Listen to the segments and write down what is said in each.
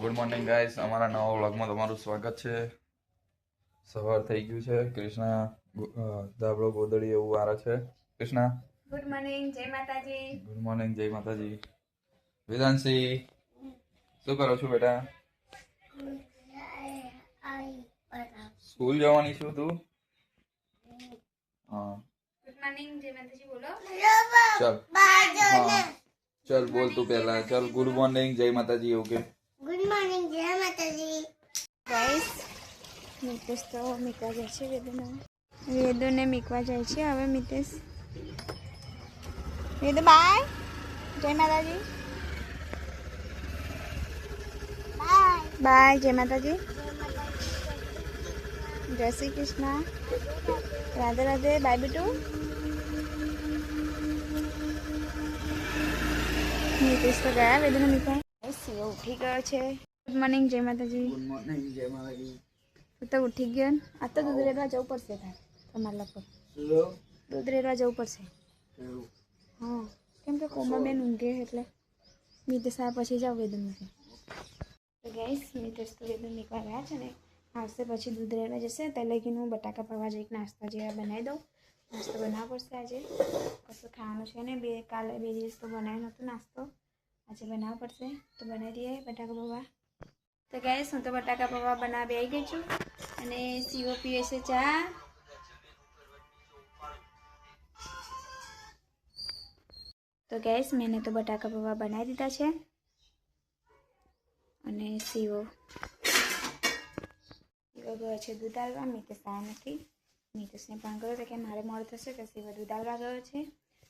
Good morning guys, અમારા નવા વ્લોગમાં તમારું સ્વાગત છે. સવાર થઈ ગયું છે. કૃષ્ણા ધાબળો ગોદડી એવું વારે છે. કૃષ્ણા ગુડ મોર્નિંગ, જય માતાજી. ગુડ મોર્નિંગ, જય માતાજી. વેદાંશી શું કરો છો બેટા? સ્કૂલ જવાની છું તું? હા. ગુડ મોર્નિંગ, જય માતાજી બોલો. ચલ હા ચલ બોલ તું પહેલા. ચલ ગુડ મોર્નિંગ, જય માતાજી. ઓકે ગુડ મોર્નિંગ, જય માતાજી. ગાઈસ, મિતેશ તો મીકવા જાય છે વેદોને મીકવા જાય છે હવે મિતેશ. વેદો બાય, જય માતાજી. બાય, જય માતાજી. જય શ્રી કૃષ્ણ. રાધે રાધે. બાય બેટુ. મિતેશ તો ગયા વેદોને મીકવા. શિવ ઉઠી ગયો છે. ગુડ મોર્નિંગ, જય માતાજી. ગુડ મોર્નિંગ, જય માતાજી. તું તો ઉઠી ગયો ને? આ તો દૂધ રેડવા જવું પડશે તમારા લોકો. દૂધ રેડવા જવું પડશે. હા, કેમ કે કોમાબેન ઊંઘે એટલે મિતેશ આવ્યા પછી જાવ વેદન મૂકે. તો ગાઈસ, મિતેશ તો વેદન મૂકવા ગયા છે ને, આવશે પછી દૂધ રેડવા જશે. તે લગીને હું બટાકા પૌવા જઈક નાસ્તા જેવા બનાવી દઉં. નાસ્તો બનાવવો પડશે આજે. કશું ખાવાનું છે ને, કાલે 2 દિવસ તો બનાવ્યો નહોતો નાસ્તો. આજે બનાવવો પડશે તો બનાવી દઈએ બટાકા પૌવા. તો ગાઈસ, હું તો બટાકા પૌવા બનાવી આવી ગઈ છું અને શિવો પીએ છે ચા. તો ગાઈસ, મેં તો બટાકા પૌવા બનાવી દીધા છે અને શિવો ગયો છે દૂધ આલવા. મિતેશ આવ્યા નથી. મિતેશને પણ ગયો તો કે મારે મોડું થશે તો શિવો દૂધ આલવા ગયો છે.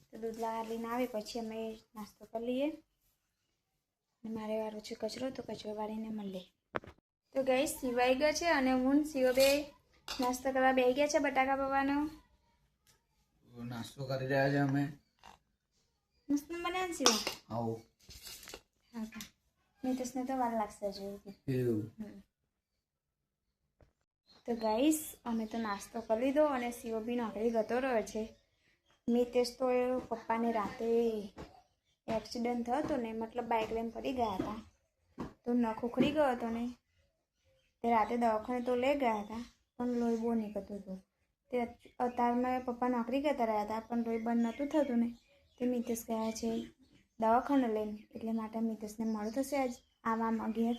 તો દૂધ લઈને આવે પછી અમે નાસ્તો કરી લઈએ. અને મારે વાળો છે કચરો, તો કચરો વાળીને મળે. તો ગાઈસ, શિવ આવી ગયો છે અને હું શિવો બે નાસ્તો કરવા બેસી ગયા છે બટાકા પૌવાનો. નાસ્તો કરી રહ્યા છે અમે. મસ્ત બનાવે ને શિવ? આવો. હા, મિતેશને તો વાર લાગશે હજુ. તો ગાઈસ, અમે તો નાસ્તો કરી લીધો અને શિવ બી નોકરી જતો રહ્યો છે. મિતેશ તો પપ્પાને રાતે એક્સિડન્ટ થયો હતો ને, મતલબ બાઇક લઈને પડી ગયા હતા તો નખ ઉખડી ગયો હતો ને, તે રાતે દવાખાને તો લઈ ગયા હતા પણ લોહી બહુ નીકળતું હતું. તે અત્યારમાં પપ્પા નોકરી કરતા રહ્યા હતા પણ લોહી બંધ નહોતું થતું ને, તે મિતેશ ગયા છે દવાખાને લઈને. એટલે માટે મિતેશને મોડું થશે આજ આવવામાં. ઘેર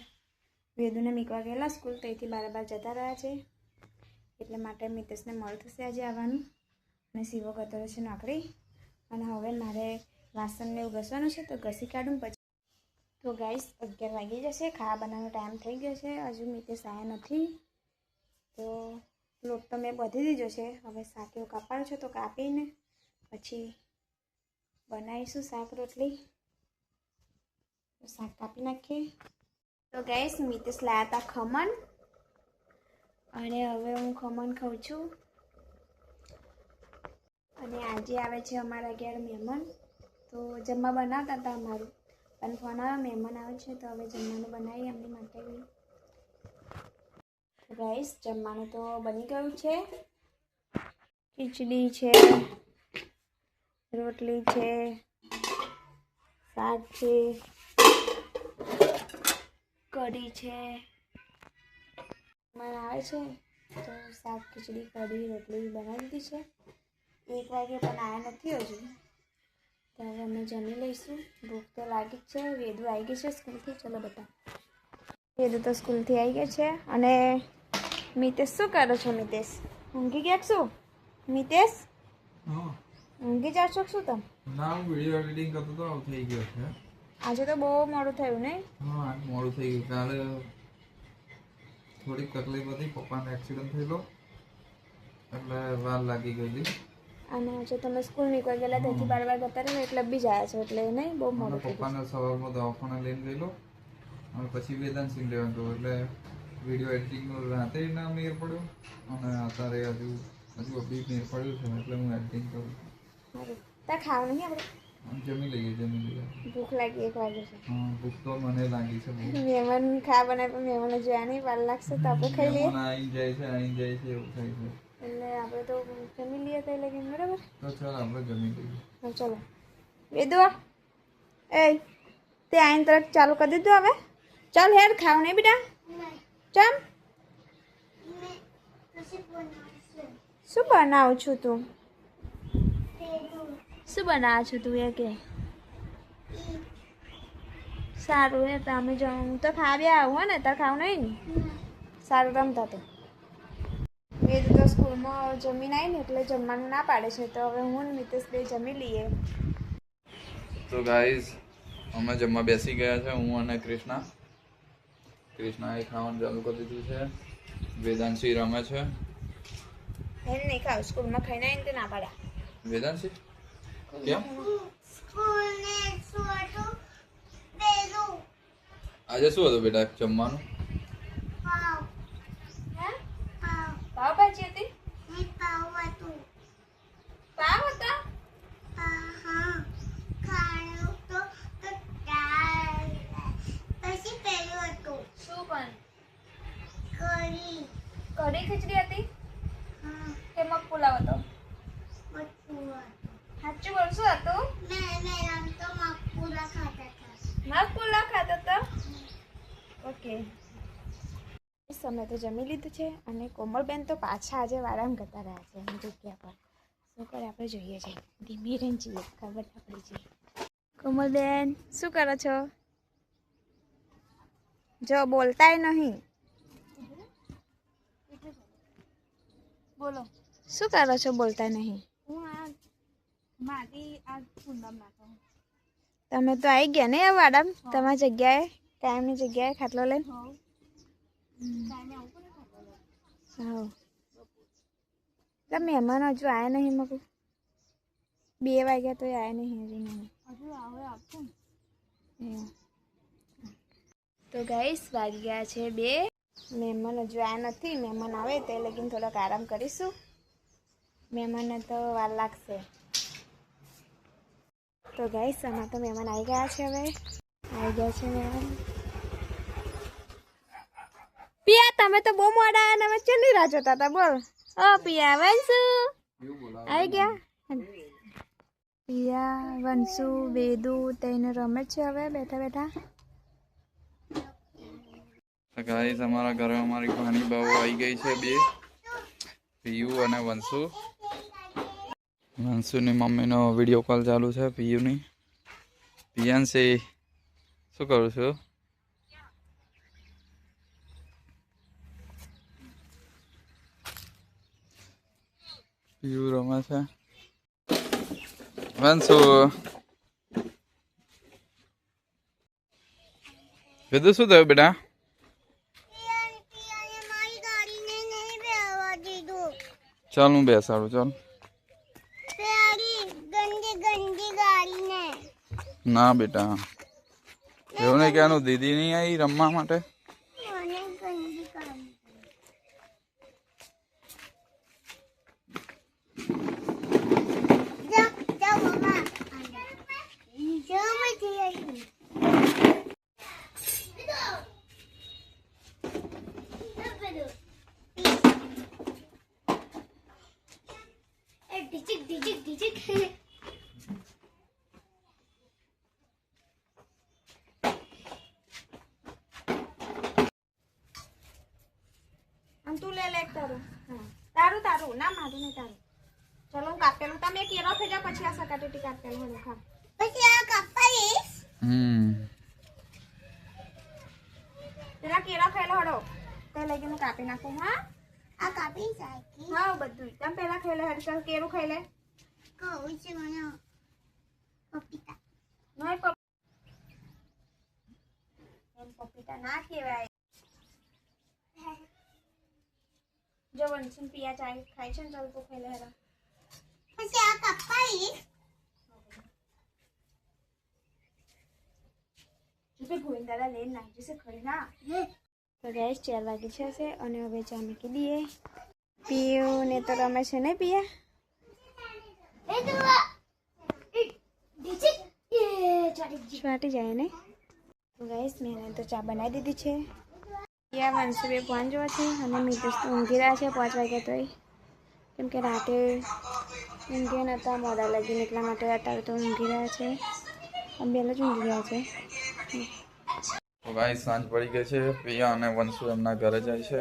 વેદુને મીકવા ગયેલા સ્કૂલ, ત્યાંથી બાર જતા રહ્યા છે એટલે માટે મિતેશને મોડું થશે આજે આવવાનું. અને શિવો ગતો છે નોકરી. અને હવે મારે વાસણને એવું ઘસવાનું છે તો ઘસી કાઢું પછી. તો ગાઈસ, 11 વાગી જશે. ખાવા બનાવવાનો ટાઈમ થઈ ગયો છે. હજુ મિતેશ આવ્યા નથી તો લોટ તો મેં બાંધી દીધો છે. હવે શાક એવું કાપવાનું છે તો કાપીને પછી બનાવીશું શાક રોટલી. તો શાક કાપી નાખીએ. તો ગાઈસ, મિતેશ લાવ્યા હતા ખમણ અને હવે હું ખમણ ખાઉં છું. અને આજે આવે છે અમારા ઘેર મહેમાન, તો જમવા બનાવતા હતા અમારું પણ ફોન આવ્યો મહેમાન આવે છે તો હવે જમવાનું બનાવીએ એમની માટે બી. ગાઈસ, જમવાનું તો બની ગયું છે. ખીચડી છે, રોટલી છે, શાક છે, કઢી છે. મહેમાન આવે છે તો શાક, ખીચડી, કઢી, રોટલી બનાવી દીધી છે. 1 વાગે પણ આવ્યા નથી હજુ, તો હવે અમે જમી લઈશું. ભૂખ તો લાગી જ છે. વેદુ આવી ગઈ છે સ્કૂલથી. ચલો બતા. વેદુ તો સ્કૂલથી આવી ગઈ છે. અને મિતેશ શું કરો છો? મિતેશ ઊંઘી ગયા શું? મિતેશ ઊંઘી જાવ છો શું તમે? ના, હું વિડિયો એડિટિંગ કરતો તો આવું થઈ ગયો છે. આજે તો બહુ મોડું થયું ને? હા, આજ મોડું થઈ ગયું. કાલે થોડીક તકલીફ હતી, પપ્પાને એક્સિડન્ટ થયેલો એટલે વાર લાગી ગયેલી. અને આજે તમે સ્કૂલ નીકળી ગયેલા ત્યાંથી બાર જતા રહ્યા એટલે બી જાય છે એટલે નહીં બહુ મોડું થઈ ગયું. પપ્પાને સવારમાં દવાખાને લઈને ગયેલો અને પછી વેદાંતસિંહ લેવા ગયો એટલે વિડીયો એડિટિંગનો રાતે ના મેળ પડ્યો અને અત્યારે હજુ અભી મેળ પડ્યું છે એટલે હું એડિટિંગ કરું છું. ત્યાં ખાવાનું નહીં આપણે? જમી લઈએ. ભૂખ લાગી 1 વાગે છે. હા, ભૂખ તો મને લાગી છે બહુ. મહેમાન ખાવા બનાવે પણ મહેમાનો જોયા નહીં, વાર લાગશે તો આપણે ખાઈ લઈએ. આવી જાય છે એવું થાય છે એટલે આપણે તો જમી લઈએ તો લગીને બરાબર. તો ચાલ આપણે જમી લઈએ. હા ચલો. વેદુ એ તે આઈને તરત ચાલુ કરી દીધું હવે? ચાલ હેર ખાવ નહીં બેટા ચમ શું બનાવું છું તું શું બનાવું છું તું એ કે સારું હે તમે જમું તો ખાવ્યા આવું હો ને તાર ખાવું નહીં ને સારું રમતા તો એ તો સ્કૂલમાં જમીન આવી ને એટલે જમવાનું ના પાડે છે તો હવે હું ને મિતેશ બે જમી લઈએ તો ગાઈઝ અમે જમવા બેસી ગયા છે હું અને કૃષ્ણા એ ખાવાનું ચાલુ કરી દીધું છે વેદાંશી રમે છે એને નહીં ખાવ સ્કૂલમાં ખાઈને આવીને તે ના પાડ્યા વેદાંશી કેમ આજે શું હતું બેટા જમવાનું પાવભાજી હતી પાવ હતા શું પણ કઢી ખીચડી હતી કે મગ પુલાવ હતો સાચું બોલશું હતું મગ પુલાવ ખાતો હતો ઓકે અમે તો જમી લીધું છે અને કોમલબેન તો પાછા આજે વારામ કરતા રહ્યા છે એની જગ્યા પર શું કરે આપણે જોઈએ છે ધીમી રહીને જઈએ ખબર ના પડી જઈએ કોમલબેન શું કરો છો જો બોલતાય નહીં બોલો શું કરો છો બોલતા નહીં તમે તો આવી ગયા ને આ વાડામ તમારી જગ્યાએ કાયમની જગ્યાએ ખાટલો લઈને હા મહેમાન હજુ આવ્યા નહીં મગું 2 વાગ્યા તો આવ્યા નહીં હજુ તો ગાઈસ વાગી ગયા છે 2 મહેમાન હજુ આવ્યા નથી મહેમાન આવે તે લગીને થોડોક આરામ કરીશું મહેમાનને તો વાર લાગશે તો ગાઈસ આમાં તો મહેમાન આવી ગયા છે હવે આવી ગયા છે મહેમાન પિયા તમે તો બહુ મોડા આવ્યા ને અમે ચેલી રાહ જોતા હતા બોલ ઓ પિયા વંશુ આવી ગયા પિયા વંશુ વેદુ તેને રમે છે હવે બેઠા બેઠા ગાઈસ અમારા ઘરે અમારી ઘણી બહુ આવી ગઈ છે 2 પિયુ અને વંશુની મમ્મીનો વિડીયો કોલ ચાલુ છે પિયુની પિયાંશી શું કરું છું પિયુ રમે છે વંશુ કીધું શું થયું બેટા ચાલ હું બેસાડું ચાલ ના બેટા એવું નહીં કહેવાનું દીદી નહીં આવી રમવા માટે તું લે લે તારું તારું તારું ના મારું નહીં તારું ચલો હું કાપેલું તમે કેરો થઈ જાવ પછી આ સકાટેટી કાપેલું મને ખા પછી આ કાપાઈશ તેરા કેરા ખાઈલો હડો તે લઈ હું કાપી નાખું હા આ કાપી જાય હા બધું તમે પહેલા ખાઈ લે હડ ચાલ કેરું ખાઈ લે કહું છે મને પપીતા નહીં પપીતા ના કહેવાય જો વંશુ પિયા ચાય ખાય છે ને ચાલ તો ખાઈ લે હેરા પછી આ કાપાઈ જે ગોવિંદાલા લઈને નાખી છે ખરી ના તો ગેસ 4 વાગી છે અને હવે ચા મૂકી દઈએ પીયુ ને તો રમે છે ને પિયા છાટી જાય ને તો ગેસ મેં તો ચા બનાવી દીધી છે પિયા વંશુ બે ફોન જોવા છે અને મિતેશ તો ઊંઘી રહ્યા છે 5 વાગ્યા તોય કેમ કે રાતે ઊંઘી નહોતા મોડા લાગીને એટલા માટે અત્યારે તો ઊંઘી રહ્યા છે અમે પહેલાં જ ઊંઘી રહ્યા છે તો ગાઈસ સાંજ પડી ગઈ છે. પ્રિયા અને વંશુ એમના ઘરે જાય છે.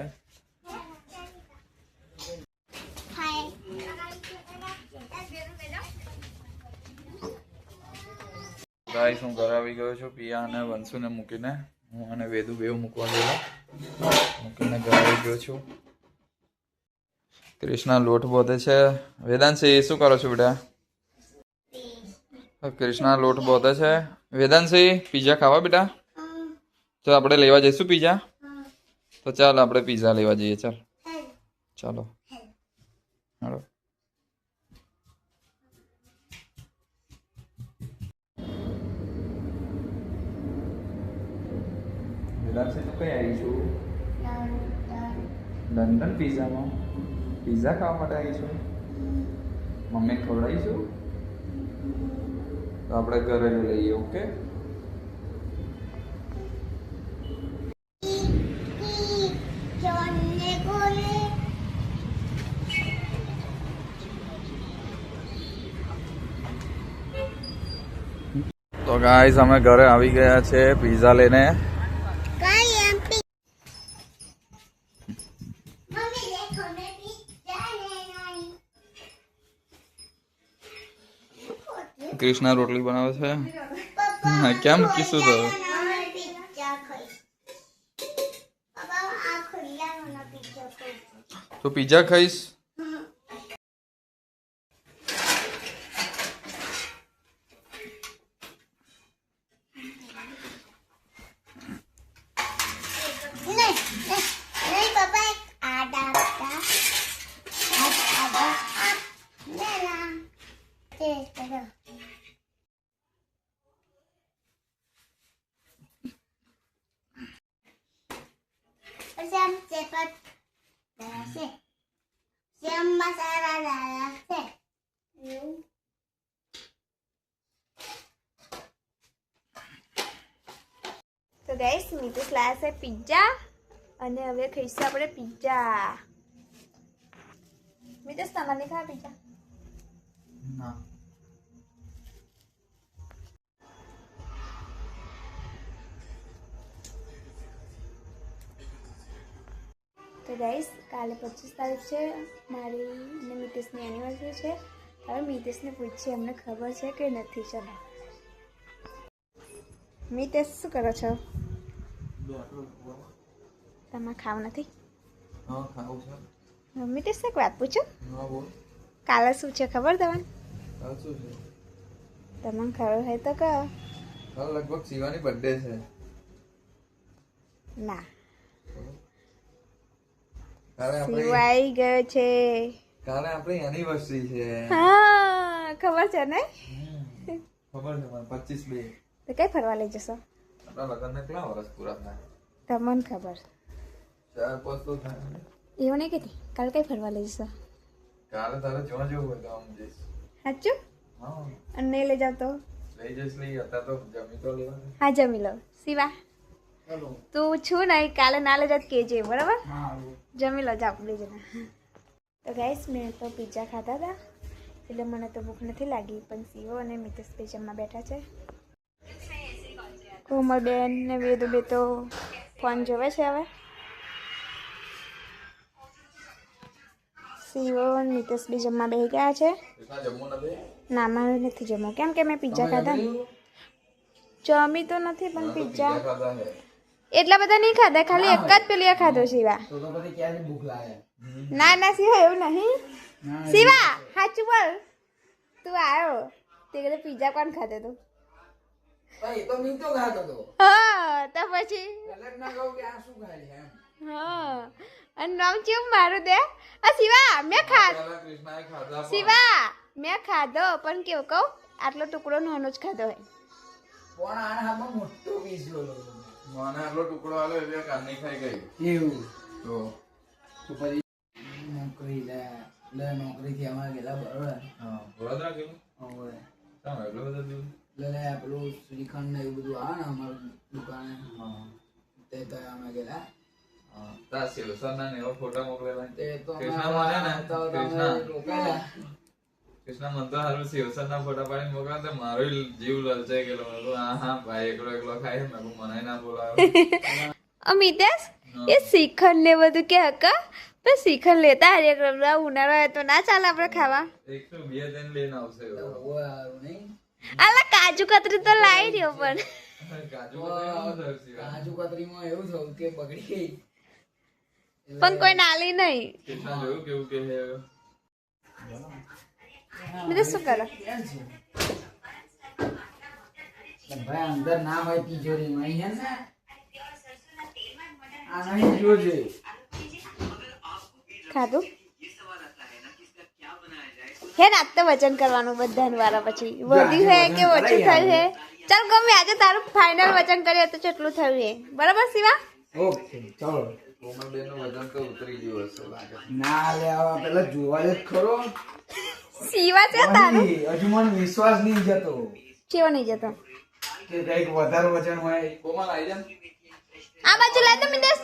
ગાઈસ હું ઘરે આવી ગયો છું પ્રિયા અને વંશુને મૂકીને. હું અને વેદુ બેવ મૂકવા ગયેલા, મૂકીને ઘરે આવી ગયો છું. કૃષ્ણા લોટ બોધે છે. વેદાંશી શું કરો છો બેટા? કૃષ્ણા લોટ બોધે છે. વેદાંશી પીઝા ખાવા બેટા? તો આપણે લેવા જઈશું પીઝા? તો ચાલ આપણે પીઝા લેવા જઈએ. ચાલ ચાલો હાલો. વેદાંશી તો કઈ આવીશું? લંડન પીઝામાં પીઝા ખાવા માટે આવીશું. મમ્મી ખવડાવીશું તો આપણે ઘરે લઈએ. ઓકે તો ગાઈસ અમે ઘરે આવી ગયા છે પીઝા લઈને. કૃષ્ણા રોટલી બનાવે છે. કેમ કીશું તો પીઝા ખાઈશ? Siam cepat darase. Siam masalah darase. તો ગાઈસ મિતેશ લાયા છે પિઝા અને હવે ખાઈશું આપણે પિઝા. મિતેશ તમારે નહીં ખાવા પિઝા? ના. તો ગાઈસ કાલે 25 તારીખ છે, મારી અને મિતેશની એનિવર્સરી છે. હવે મિતેશને પૂછીએ એમને ખબર છે કે નથી. ચલો મિતેશ શું કરો છો? તમારે ખાવું નથી? હા ખાવું છે. મિતેશ એક વાત પૂછો. હા બોલ. કાલે શું છે ખબર તમને? કાલ શું છે? તમને ખબર હોય તો કહો. કાલ લગભગ શિવાની બર્થડે છે. ના, કાલે આપણે સિવાય ગયો છે. કાલે આપણી એનિવર્સરી છે. હા ખબર છે ને? ખબર છે મને 25/2. તો કઈ ફરવા લઈ જશો? આપણા લગ્નને કેટલા વર્ષ પૂરા થાય? તમને ખબર? 4-5 તો થાય. એવું નહીં કહેતી. કાલે કઈ ફરવા લઈ જશો? કાલે તારે જોવા જેવું હોય તો આમ જઈશ. સાચું? હા અને નહીં લઈ જાવ તો? લઈ જઈશ. લઈ અત્યારે તો જમી તો લેવાનું. હા જમી લો. શિવા તું છું નહીં, કાલે ના લઈ જાત કહેજે બરાબર? જમી લો જાઓ બે જણા. તો ગાઈસ મેં તો પિઝા ખાધા હતા એટલે મને તો ભૂખ નથી લાગી, પણ શિવો અને મિતેશ બે જમવા બેઠા છે. કોમલબેન ને વેદુબે તો ફોન જોવે છે. હવે શિવો અને મિતેશ બી જમવા બેસી ગયા છે. જમવું નથી? ના મારે નથી જમવું, કેમ કે મેં પિઝા ખાધા ને. જમી તો નથી પણ પિઝા ખાધા છે. એટલા બધા નહીં ખાધા, ખાલી એક જ પેલી ખાધો શિવા. ના ના શિવા એવું નહીં. શિવા સાચું બોલ, તું આવ્યો તે કદાચ પિઝા કોણ ખાધો તું? હા તો પછી હા અને નામ કેવું મારું દે. આ શિવા મેં ખાધો. કૃષ્ણાએ ખાધા પણ. શિવા મેં ખાધો પણ કેવું કહું, આટલો ટુકડો નાનો જ ખાધો હોય. મને આટલો ટુકડો આલ્યો એટલે કાલ નહીં ખાઈ ગઈ. એવું તો તો પછી નોકરી નોકરીથી અમારે ગયેલા બરોબર. હા વડોદરા કેવું? હવે ચાલ એટલું બધું દૂર. એટલે પેલું શ્રીખંડ ને એવું બધું આવે ને અમારી દુકાને હા તે તો અમે ગયેલા. હા તા શિવસરના ને એવા ફોટા મોકલેલા. તે તો કૃષ્ણા મને ને તો અમે કૃષ્ણા રોકાયેલા. કૃષ્ણ મને તો હારું શિવસરના ફોટા પાડીને મોકલા તો મારો જીવ લલચાઈ ગયેલો. મેં કીધું, હા ભાઈ એકલો ખાય મેં કીધું મને ના બોલાવ્યો. અમિતેશ એ શ્રીખંડ ને બધું કે હકા પણ શ્રીખંડ લેતા હરે ઉનાળો હોય તો ના ચાલે આપણે ખાવા. 102 જણ લઈને આવશે એવો. ઓય હારું નહીં. આલા કાજુ કતરી તો લાવી રહ્યો પણ કાજુ બદામ નું થયું શિવા. કાજુ કતરીમાં એવું થયું કે બગડી ગઈ. પણ કોઈ નાલી નહીં. કૃષ્ણ જોયું કેવું કે હે. બીજું શું કરો? કેમ છે? ભાઈ અંદર ના હોય તિજોરીમાં અહીં હે ને આ નહીં જોજે. ખાધું હે ને આજ તો વજન કરવાનું બધાનું વારા પછી વધ્યું છે કે ઓછું થયું છે. ચાલ ગમે આજે તારું ફાઇનલ વજન કરીએ તો કેટલું થયું છે બરાબર શિવા? ઓકે ચલો. કોમલબેન નું વજન તો ઉતરી ગયું હશે લાગે. ના લે આવા પેલા જોવા જ ખરો. શિવા છે તારું હજુ મને વિશ્વાસ નહીં જતો કેવો નહીં જતો. કે કઈક વધારે વજન હોય. કોમલ આવી જા. આ બાજુ લાય તો મિતેશ.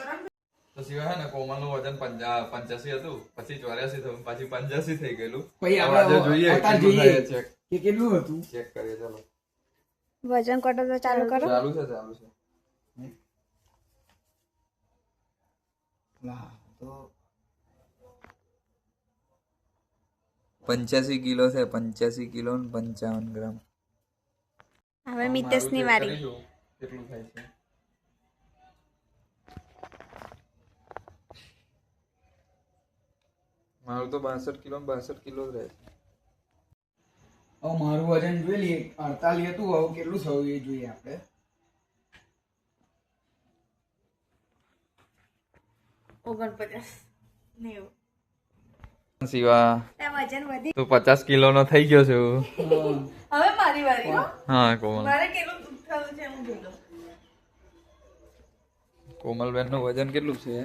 તો સિવાય હે ને કોમલ નું વજન 85 હતું, પછી 84 થયું, પછી 85 થઈ ગયેલું. પછી હવે આપણે આજે જોઈએ અત્યારે કેટલું જોઈએ. થાય ચેક કે કેટલું હતું. ચેક કરીએ ચાલો. વજન કાંટો તો ચાલુ કરો. ચાલુ છે. ના તો 85 કિલો છે. 85 કિલો ને 55 ગ્રામ. હવે મિતેશ ની વારી. કેટલું થાય છે? મારું તો 62 કિલો ને 62 કિલો જ રહે છે. હવે મારું વજન જોઈ લઈએ. 48 હતું. હવે કેટલું થયું એ જોઈએ આપણે. શિવા વજન વધી. તું 50 કિલો નો થઈ ગયો છે. હવે મારી વારી. હા કોમલ. મારે કેટલું થયું છે હું જોઈ લઉં. કોમલબેન નું વજન કેટલું છે?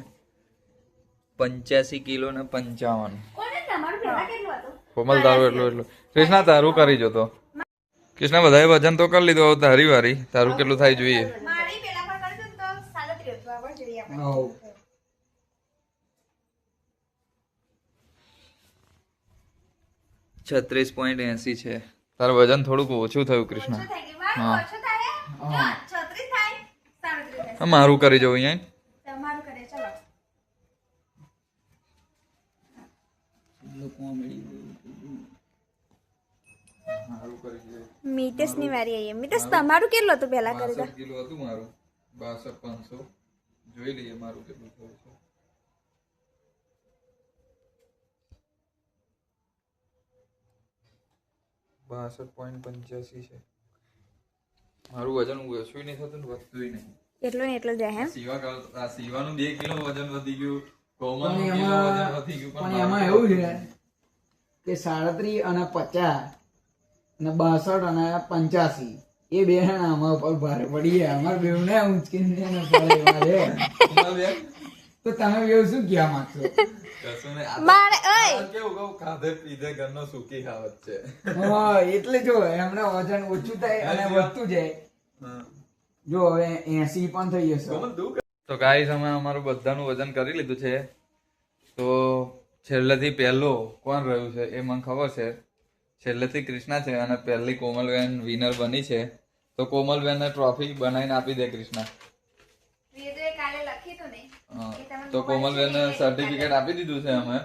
85 કિલો ને 55. કોને તમારું પહેલા કેટલું હતું? કોમલ તારું એટલું. કૃષ્ણા તારું કરી જો તો. કૃષ્ણા બધાએ વજન તો કરી લીધું. હવે તારી વારી. તારું કેટલું થાય જોઈએ. મારી પેલા પર કર્યું તો 37 હતું. હવે જોઈએ આપણે. હવ. 36.80 છે. તારું વજન થોડુંક ઓછું થયું કૃષ્ણા. ઓછું થઈ ગયું. મારું હા. ઓછું થાય? ના, 36 થાય. 37 થાય. મારું કરી જવું અહીંયા. તમારું કરે ચલો. મિતેશ ની વારી આવીએ. મિતેશ તમારું કેટલું હતું પહેલા કરી દો. 62 કિલો હતું મારું. 62,500. જોઈ લઈએ મારું કેટલું થયું છે. .85 છે. મારું વજન ઓછું નહીં થતું ને વધતું નહીં. એટલું ને એટલું જ રહે એમ. શિવાનું 2 કિલો વજન વધી ગયું. કોમલનું પણ કિલો એમાં- વજન વધી ગયું. પણ એમાં એવું છે કે 37 અને 50 અને 62 અને 85 એ બે હે ને આમાં ઉપર ભારે પડી ગયા. અમારે બેવને ઊંચકીને ને પડે એમાં છે. કોમલબેન, તો તમે બેવ શું કહેવા માંગશો? કશું નહીં. આ મારે ઓય તો કેવું કહું, ખાધે પીધે ઘરનો સુખી ખાવત છે. હા એટલે જો એમને વજન ઓછું થાય અને વધતું જાય. હા. જો હવે 80 પણ થઈ જશે. તો ગાઈસ અમે અમારું બધાનું વજન કરી લીધું છે. તો છેલ્લેથી પહેલો કોણ રહ્યું છે એ મને ખબર છે. છેલ્લેથી કૃષ્ણા છે અને પહેલી કોમલબેન વિનર બની છે. તો કોમલબેનને ટ્રોફી બનાવીને આપી દે કૃષ્ણા. વિડીયો કાલે લખી તો ને હા. તો કોમલબેનને સર્ટિફિકેટ આપી દીધું છે અમે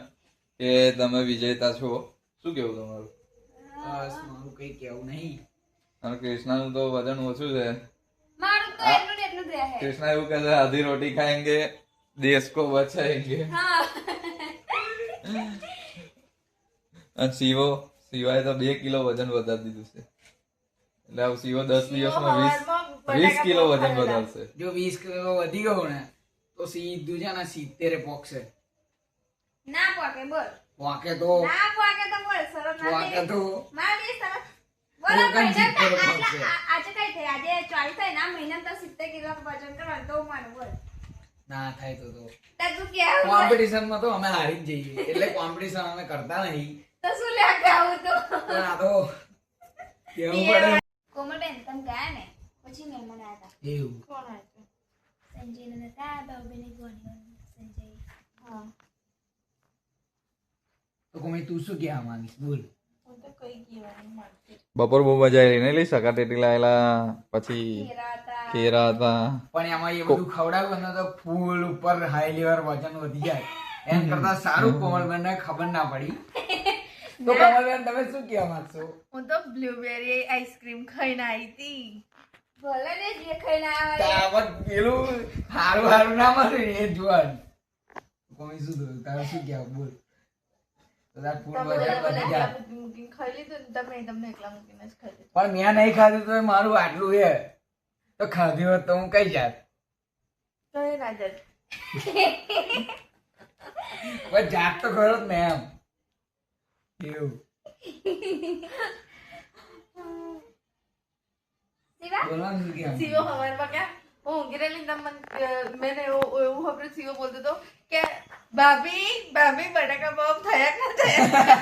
કે તમે વિજેતા છો. શું કેવું તમારું? બસ મારું કઈ કેવું નહીં. અને કૃષ્ણાનું તો વજન ઓછું છે. મારું તો એટલું ને એટલું જ રહે. કૃષ્ણા એવું કહે છે આધી રોટી ખાएंगे देश को बचाएंगे. હા અને શિવાએ તો 2 કિલો વજન વધારી દીધું છે. એટલે હવે શિવો 10 દિવસમાં 20 કિલો વજન વધારશે. જો 20 કિલો વધી ગયો ને તો સીધું છે ને 70 પોકશે. ના પોકે બોલ. પોકે તો ના પોકે તો બોલ સરસ ના પોકે દે. તો મારી સરસ બોલો એવું કાંઈ મહિના જીત કરો આજે પડશે. આજે કઈ થાય આજે 40 થાય ના મહિના તો 70 કિલો વજન કરવાનું તો માનું બોલ. ના થાય તો તાર તું કેવું બોલ. કોમ્પિટિશન માં તો અમે હારી જ જઈએ. એટલે કોમ્પિટિશન અમે કરતા નહીં. તો શું લે આવું તો પણ આ તો કેવું પડે. કોમલબેન તમે ગયા ને પછી મહેમાન આવ્યા હતા. એવું કોણ આવ્યું? સંજય ને નતા બાબુની ગોણી સંજય. હા તો કોઈ તું શું કહેવા માંગીશ બોલ. હું તો બપોર બહુ મજા આવી ને લી સકાટેટી લાયેલા પછી કેરા હતા પણ એમાં એ બધું ખવડાવ્યું ને તો ફૂલ ઉપર હાઈ લેવલ વજન વધી જાય એમ કરતા સારું કોમલબેન ને ખબર ના પડી તો કોમલબેન તમે શું કહેવા માંગશો? હું તો બ્લુબેરી આઈસ્ક્રીમ ખાઈને આવી હતી. ભલે ને જે ખાઈને આવે તાવત પેલું હારું હારું ના મળે ને એ જોવાનું. કોઈ શું થયું તારે શું કહેવું બોલ? તો તાર ફૂલ તમે વજન બધા વધી જાય. એકલા મૂકીને ખાઈ લીધું ને તમને એકલા મૂકીને જ ખાઈ લીધું. પણ મેં નહીં ખાધું તો મારું આટલું એ તો ખાધું હોત તો હું કઈ જાત. તો એ ના જત. પણ જાત તો ખરો જ ને એમ એવું બોલવાનું શું કેમ? સીઓ હવારમાં ક્યાં હું ઊંઘી રહેલી ને મેં એવું સાંભળ્યું સીઓ બોલતો હતો કે ભાભી બટાકા બોમ્બ થયા કે ના થયા?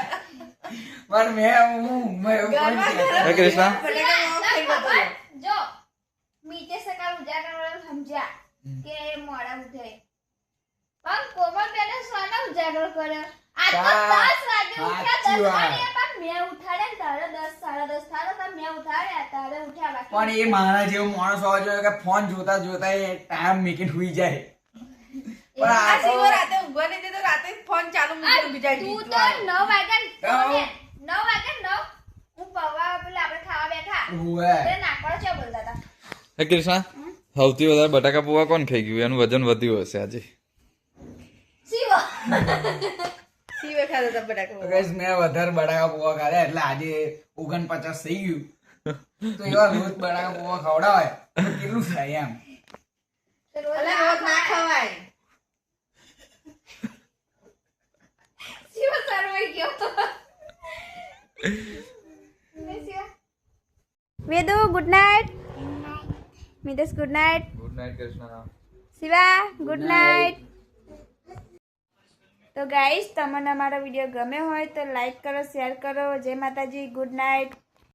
પણ મેં એવું કોઈ કહેતો હે કૃષ્ણા બટાકા બોમ્બ થઈ ગયો હતો. જો મીતે સકાળ ઉજાગર વાળા સમજ્યા કે મોડા ઉઠે પણ કોમલ બેને સ્વાના ઉજાગર કર્યો આ તો 10 વાગે ઉઠ્યા 10 વાગે પણ મેં ઉઠાડે ને તારે 10 10:30 થાય તો મેં ઉઠાડ્યા તારે ઉઠ્યા બાકી પણ એ મારા જેવો માણસ હોવો જોઈએ કે ફોન જોતા જોતા એ ટાઈમ મેકીને હુઈ જાય પણ આ આ તો સીઓ રાતે ઊંઘવા નહીં દેતો, રાતે ફોન ચાલુ મૂકીને બીજા તું ગીત તો વાગે. 9 વાગ્યા તો? 9 વાગ્યા 9 હું પવા પેલા આપણે ખાવા બેઠા હુએ. એટલે નાકવાળા ચા બોલતા હતા હે કૃષ્ણા સૌથી વધારે બટાકા પૌવા કોણ ખાઈ ગયું એનું વજન વધ્યું હશે આજે શિવો સીઓ ખાધા હતા બટાકા તો બોમ્બ. guys, મેં વધારે બટાકા પૌવા ખાધા એટલે આજે 49 થઈ ગયું તો એવા રોજ બટાકા પૌવા ખવડાવાય તો કેટલું થાય એમ તો રોજ અલા, રોજ ના ખવાય. શિવો સરવાઈ ગયો Vedu good night Mitesh good night good night Krishna Shiva good night તો ગાઈસ તમને અમારો વિડીયો ગમ્યો હોય તો લાઈક કરો શેર કરો જય માતાજી ગુડ નાઇટ